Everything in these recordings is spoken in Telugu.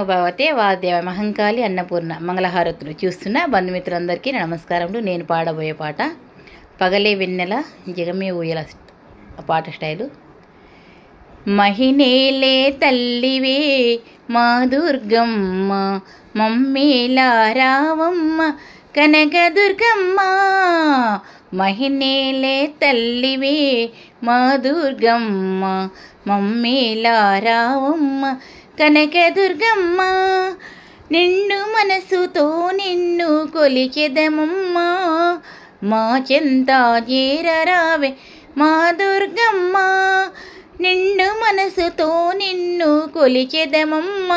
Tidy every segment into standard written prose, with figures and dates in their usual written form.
భగవతే వాదేవ మహంకాళి అన్నపూర్ణ మంగళహారతులు చూస్తున్న బంధుమిత్రులందరికీ నమస్కారములు. నేను పాడబోయే పాట పగలే వెన్నెల జగమే ఊయల పాట స్టైలు. మహినేలే తల్లివే మా దుర్గమ్మ, మమ్మేలా రావమ్మ కనకదుర్గమ్మ. మహినేలే తల్లివే మా దుర్గమ్మ, మమ్మేలా రావమ్మ కనకదుర్గమ్మ. నిండు మనసుతో నిన్ను కొలిచెదమమ్మ, మా చెంత చేరరావే మా దుర్గమ్మ. నిండు మనసుతో నిన్ను కొలిచెదమమ్మ,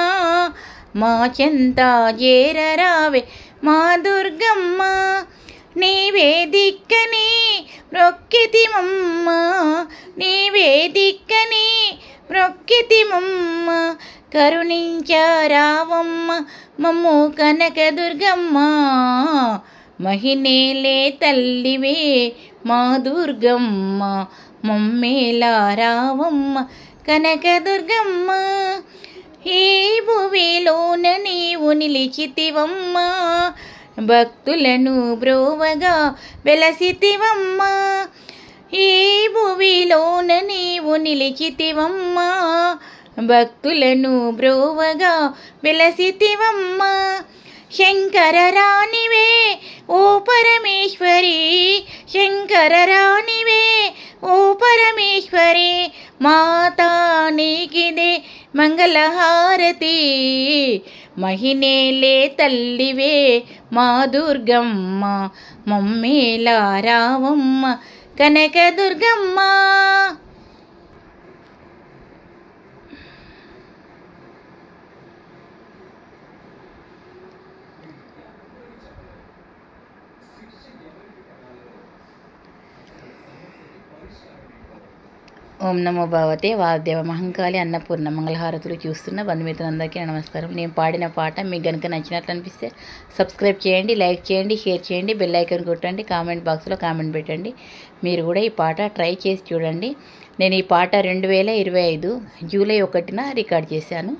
మా చెంత చేరరావే మా దుర్గమ్మ. నీవే దిక్కని మొక్కితిమమ్మ, నీవే దిక్కని మొక్కితిమమ్మ. కరుణించరావమ్మ మమ్ము కనకదుర్గమ్మ. మహినేలే తల్లివే మా దుర్గమ్మ, మమ్మేలా రావమ్మ కనకదుర్గమ్మ. ఈ భువిలోన నీవు నిలిచితివమ్మ, భక్తులను బ్రోవగా వెలసితివమ్మ. ఈ భువిలోన నీవు నిలిచితివమ్మ, భక్తులను బ్రోవగా వెలసితివమ్మ. శంకర రాణివే ఓ పరమేశ్వరి, శంకర రాణివే ఓ పరమేశ్వరి. మాతా నీకిదే మంగళహారతి. మహినేలే తల్లివే మా దుర్గమ్మ, మమ్మేలా రావమ్మ కనకదుర్గమ్మ. ఓం నమో భగవతే వాదేవ మహంకాళి అన్నపూర్ణ మంగళహారతులు చూస్తున్న బంధుమిత్రులందరికీ నమస్కారం. నేను పాడిన పాట మీకు కనుక నచ్చినట్లు అనిపిస్తే సబ్స్క్రైబ్ చేయండి, లైక్ చేయండి, షేర్ చేయండి, బెల్ ఐకాన్ కొట్టండి, కామెంట్ బాక్స్లో కామెంట్ పెట్టండి. మీరు కూడా ఈ పాట ట్రై చేసి చూడండి. నేను ఈ పాట 2025 జూలై 1న రికార్డ్ చేశాను.